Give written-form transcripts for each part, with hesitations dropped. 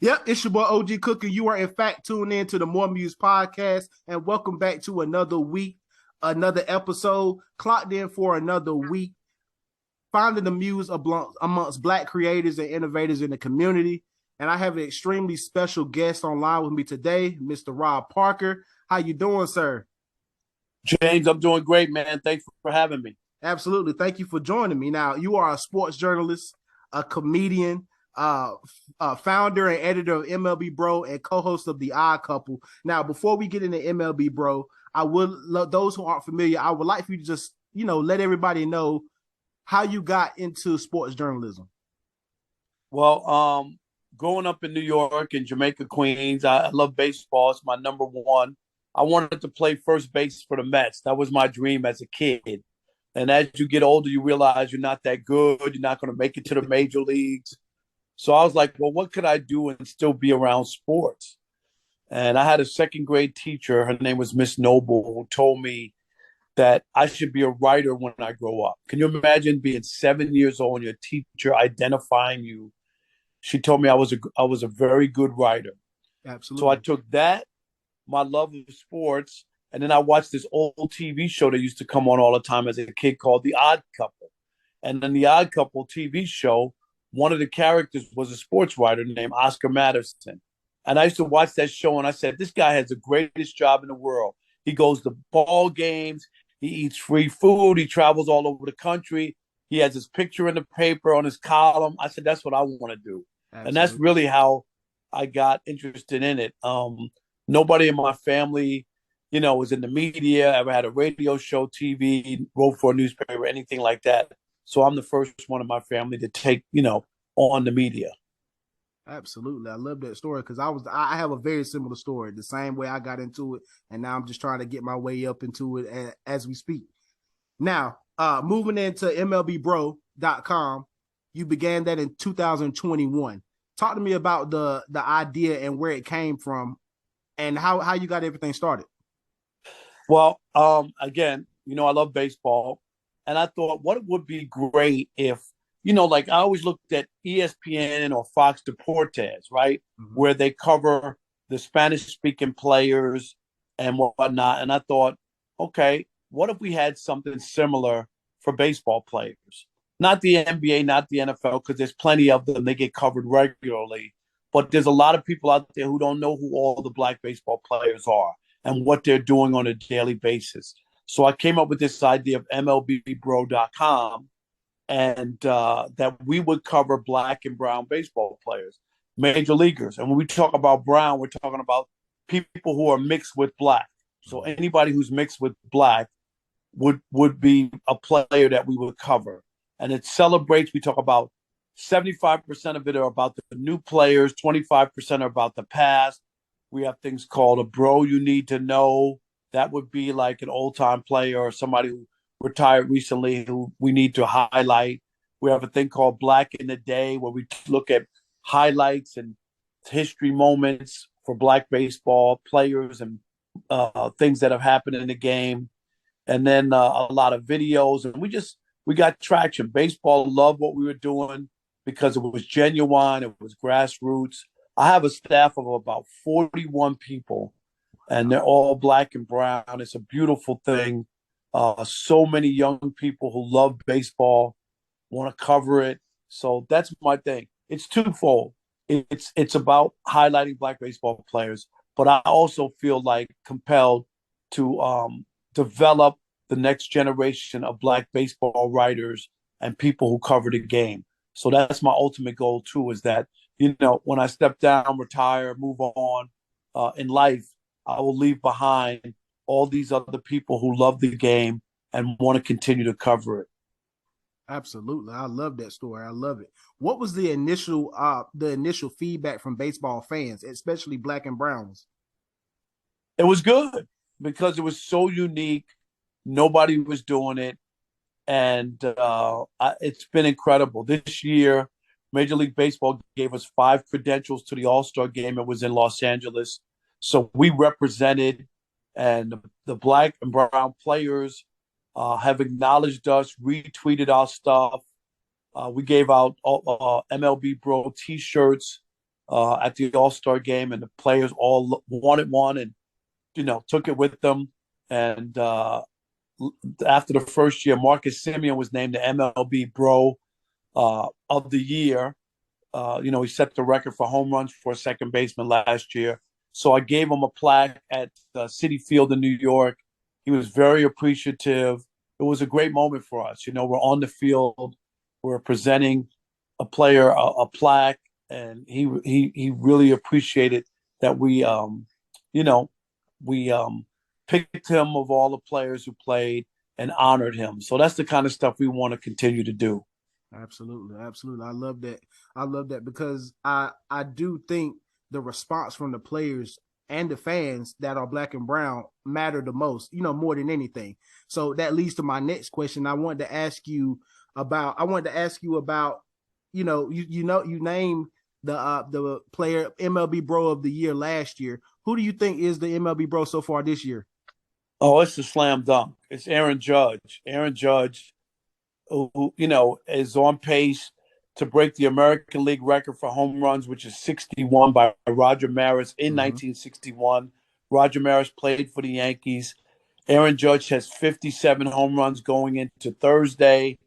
Yep, it's your boy OG Cooker. You are in fact tuned in to the More Muse podcast, and welcome back to another week, another episode. Clocked in for another week, finding the muse amongst Black creators and innovators in the community. And I have an extremely special guest online with me today, Mr. Rob Parker. How you doing, sir? James, I'm doing great, man. Thanks for having me. Absolutely. Thank you for joining me. Now, you are a sports journalist, a comedian, uh, founder and editor of MLB Bro, and co-host of The Odd Couple. Now, before we get into MLB Bro, I would those who aren't familiar, I would like for you to just let everybody know how you got into sports journalism. Well, growing up in New York and Jamaica, Queens, I love baseball. It's my number one. I wanted to play first base for the Mets. That was my dream as a kid. And as you get older, you realize you're not that good. You're not going to make it to the major leagues. So I was like, well, what could I do and still be around sports? And I had a second grade teacher. Her name was Miss Noble, who told me that I should be a writer when I grow up. Can you imagine being 7 years old and your teacher identifying you? She told me I was a very good writer. So I Absolutely. took that, my love of sports, and then I watched this old TV show that used to come on all the time as a kid called The Odd Couple. And in The Odd Couple TV show, one of the characters was a sports writer named Oscar Madison. And I used to watch that show and I said, this guy has the greatest job in the world. He goes to ball games, he eats free food, he travels all over the country. He has his picture in the paper on his column. I said, that's what I want to do. And that's Absolutely. really how I got interested in it. Nobody in my family, was in the media, ever had a radio show, TV, wrote for a newspaper, anything like that. So I'm the first one in my family to take, on the media. Absolutely. I love that story because I have a very similar story. The same way I got into it, and now I'm just trying to get my way up into it as we speak. Now, moving into MLBBro.com, you began that in 2021. Talk to me about the idea and where it came from and how you got everything started. Well, again, I love baseball, and I thought what would be great if, like I always looked at ESPN or Fox Deportes, right, Mm-hmm. where they cover the Spanish-speaking players and whatnot, and I thought, okay, what if we had something similar for baseball players? Not the NBA, not the NFL, because there's plenty of them. They get covered regularly, but there's a lot of people out there who don't know who all the black baseball players are and what they're doing on a daily basis. So I came up with this idea of MLBBro.com and that we would cover black and brown baseball players, major leaguers. And when we talk about brown, we're talking about people who are mixed with black. So anybody who's mixed with black would be a player that we would cover. And it celebrates, we talk about 75% of it are about the new players, 25% are about the past. We have things called a bro you need to know. That would be like an old time player or somebody who retired recently who we need to highlight. We have a thing called Black in the Day where we look at highlights and history moments for black baseball players and things that have happened in the game. And then a lot of videos. And we got traction. Baseball loved what we were doing because it was genuine, it was grassroots. I have a staff of about 41 people, and they're all black and brown. It's a beautiful thing. So many young people who love baseball want to cover it. So that's my thing. It's twofold. It's about highlighting black baseball players, but I also feel like compelled to develop the next generation of black baseball writers and people who cover the game. So that's my ultimate goal too. Is that when I step down, retire, move on in life, I will leave behind all these other people who love the game and want to continue to cover it. Absolutely. I love that story. I love it. What was the initial feedback from baseball fans, especially black and browns? It was good because it was so unique. Nobody was doing it, and it's been incredible. This year, Major League Baseball gave us 5 credentials to the All-Star game. It was in Los Angeles, so we represented, and the black and brown players have acknowledged us, retweeted our stuff. We gave out MLB Bro T-shirts. at the All-Star game, and the players all wanted one and, took it with them. And after the first year, Marcus Semien was named the MLB Bro of the year. He set the record for home runs for a second baseman last year. So I gave him a plaque at Citi Field in New York. He was very appreciative. It was a great moment for us. We're on the field, we're presenting a player a plaque, and he really appreciated that we picked him of all the players who played and honored him. So that's the kind of stuff we want to continue to do. Absolutely, absolutely. I love that. I love that because I do think the response from the players and the fans that are black and brown matter the most, more than anything. So that leads to my next question. I wanted to ask you about, you named the player MLB Bro of the year last year. Who do you think is the MLB Bro so far this year? Oh, it's a slam dunk. It's Aaron Judge. Aaron Judge, who is on pace to break the American League record for home runs, which is 61 by Roger Maris in 1961. Roger Maris played for the Yankees. Aaron Judge has 57 home runs going into Thursday.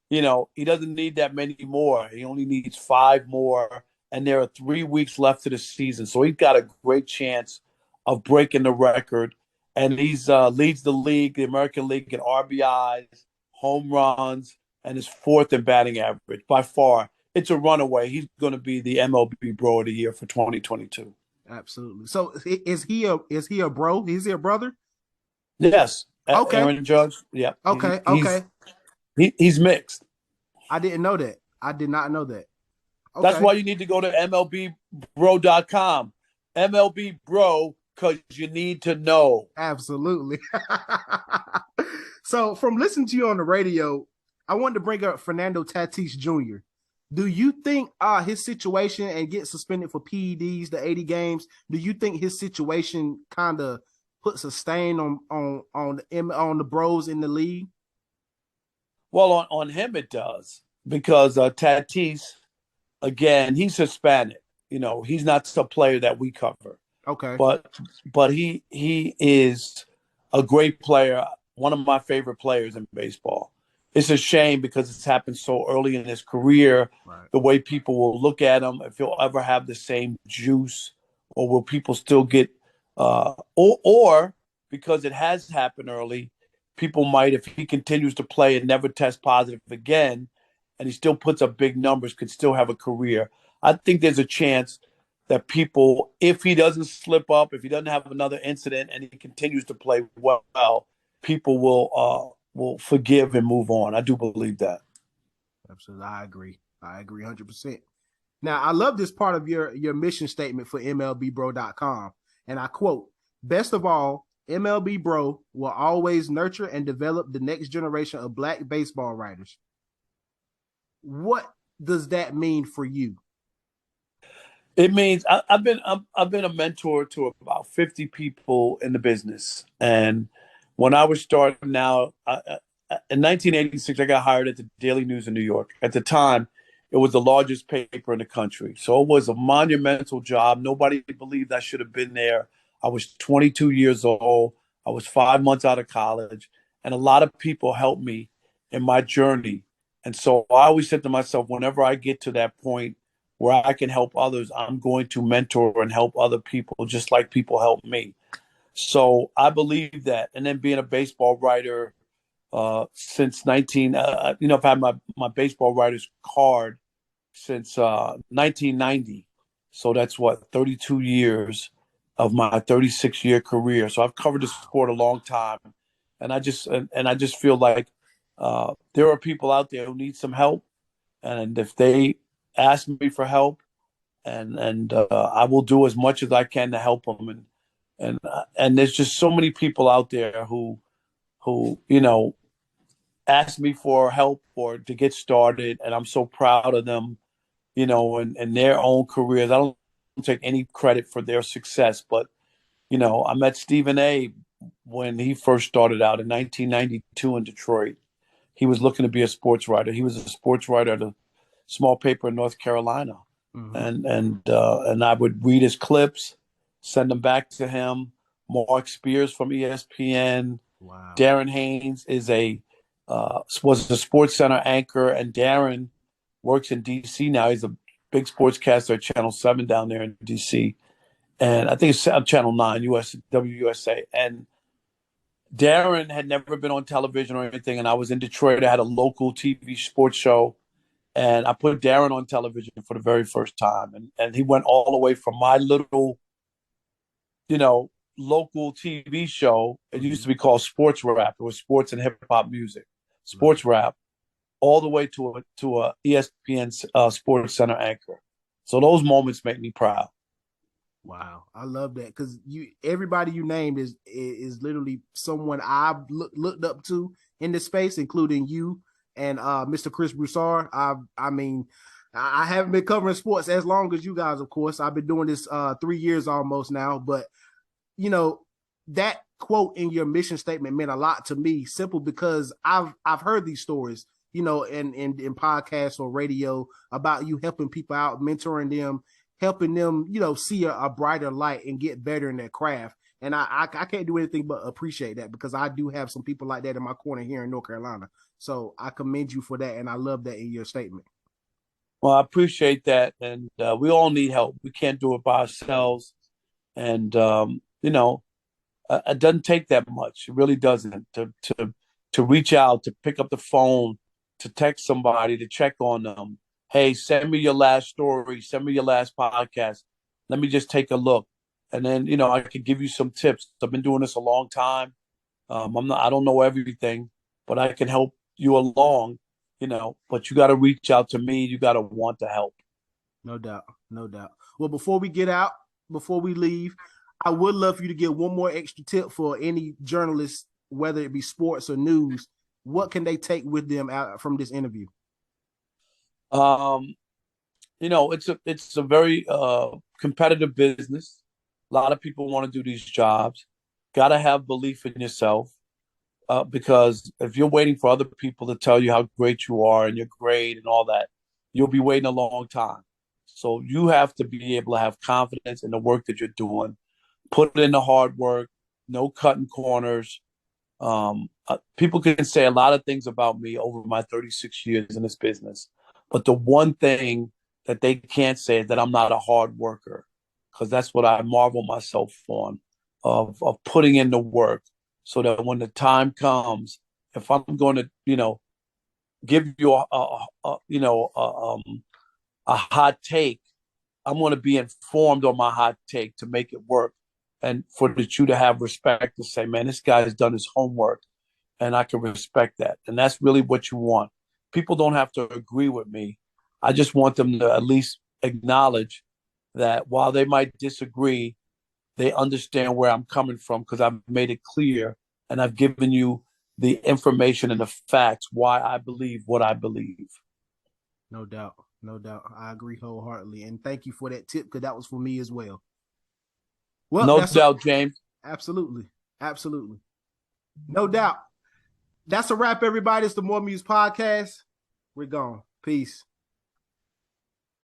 He doesn't need that many more. He only needs 5 more, and there are 3 weeks left to the season. So he's got a great chance of breaking the record. And he's leads the league, the American League, in RBIs, home runs, and is fourth in batting average by far. It's a runaway. He's going to be the MLB Bro of the year for 2022. Absolutely. So is he a bro? Is he a brother? Yes, Okay. Aaron Judge. Yeah. Okay. He's mixed. I didn't know that. I did not know that. Okay. That's why you need to go to MLBBro.com. MLB Bro, because you need to know. Absolutely. So from listening to you on the radio, I wanted to bring up Fernando Tatis Jr. Do you think his situation and get suspended for PEDs, the 80 games, do you think his situation kind of puts a stain on the bros in the league? Well, on him it does, because Tatis, again, he's Hispanic. He's not a player that we cover. Okay. But he is a great player, one of my favorite players in baseball. It's a shame because it's happened so early in his career, right. The way people will look at him, if he'll ever have the same juice, or will people still get or because it has happened early, people might, if he continues to play and never test positive again, and he still puts up big numbers, could still have a career. I think there's a chance that people, if he doesn't slip up, if he doesn't have another incident and he continues to play well, people will forgive and move on. I do believe that. Absolutely. I agree 100%. Now, I love this part of your mission statement for MLBBro.com. And I quote, "Best of all, MLB Bro will always nurture and develop the next generation of black baseball writers." What does that mean for you? It means I've been a mentor to about 50 people in the business, and when I was starting out in 1986, I got hired at the Daily News in New York. At the time, it was the largest paper in the country, so it was a monumental job. Nobody believed I should have been there. I was 22 years old. I was 5 months out of college, and a lot of people helped me in my journey. And so I always said to myself, whenever I get to that point where I can help others, I'm going to mentor and help other people just like people help me. So I believe that. And then being a baseball writer since I've had my baseball writer's card since 1990. So that's 32 years of my 36-year career. So I've covered the sport a long time. And I just feel like there are people out there who need some help. And if they ask me for help, and I will do as much as I can to help them. And there's just so many people out there who ask me for help or to get started, and I'm so proud of them, and their own careers. I don't take any credit for their success, but I met Stephen A. when he first started out in 1992 in Detroit. He was looking to be a sports writer. He was a sports writer at a small paper in North Carolina. Mm-hmm. and I would read his clips, send them back to him. Mark Spears from ESPN. Wow. Darren Haynes was the Sports Center anchor, and Darren works in DC now. He's a big sportscaster at Channel 7 down there in DC, and I think it's Channel 9, WUSA. And Darren had never been on television or anything, and I was in Detroit. I had a local TV sports show, and I put Darren on television for the very first time. And he went all the way from my little, you know, local TV show. It used Mm-hmm. to be called Sports Rap. It was sports and hip hop music, Love sports rap, all the way to a ESPN Sports Center anchor. So those moments make me proud. Wow, I love that because everybody you named is literally someone I've looked up to in this space, including you and Mr. Chris Broussard. I mean, I haven't been covering sports as long as you guys, of course. I've been doing this 3 years almost now, but you know that quote in your mission statement meant a lot to me, simple because I've heard these stories, in podcasts or radio about you helping people out, mentoring them, helping them, see a brighter light and get better in their craft. And I can't do anything but appreciate that because I do have some people like that in my corner here in North Carolina. So I commend you for that, and I love that in your statement. Well, I appreciate that, and we all need help. We can't do it by ourselves, and it doesn't take that much. It really doesn't to reach out, to pick up the phone, to text somebody, to check on them. Hey, send me your last story. Send me your last podcast. Let me just take a look, and then I could give you some tips. I've been doing this a long time. I don't know everything, but I can help you along. But you got to reach out to me. You got to want to help. No doubt. No doubt. Well, before we leave, I would love for you to give one more extra tip for any journalist, whether it be sports or news. What can they take with them out from this interview? Um, it's a very competitive business. A lot of people want to do these jobs. Got to have belief in yourself, because if you're waiting for other people to tell you how great you are and you're great and all that, you'll be waiting a long time. So you have to be able to have confidence in the work that you're doing. Put in the hard work. No cutting corners. People can say a lot of things about me over my 36 years in this business, but the one thing that they can't say is that I'm not a hard worker, because that's what I marvel myself on, of putting in the work, so that when the time comes, if I'm going to give you a hot take, I'm going to be informed on my hot take to make it work, and for you to have respect to say, man, this guy has done his homework, and I can respect that. And that's really what you want. People don't have to agree with me. I just want them to at least acknowledge that while they might disagree, they understand where I'm coming from, because I've made it clear and I've given you the information and the facts why I believe what I believe. No doubt. No doubt. I agree wholeheartedly. And thank you for that tip because that was for me as well. Well, No doubt, James. absolutely. Absolutely. No doubt. That's a wrap, everybody. It's the More Muse Podcast. We're gone. Peace.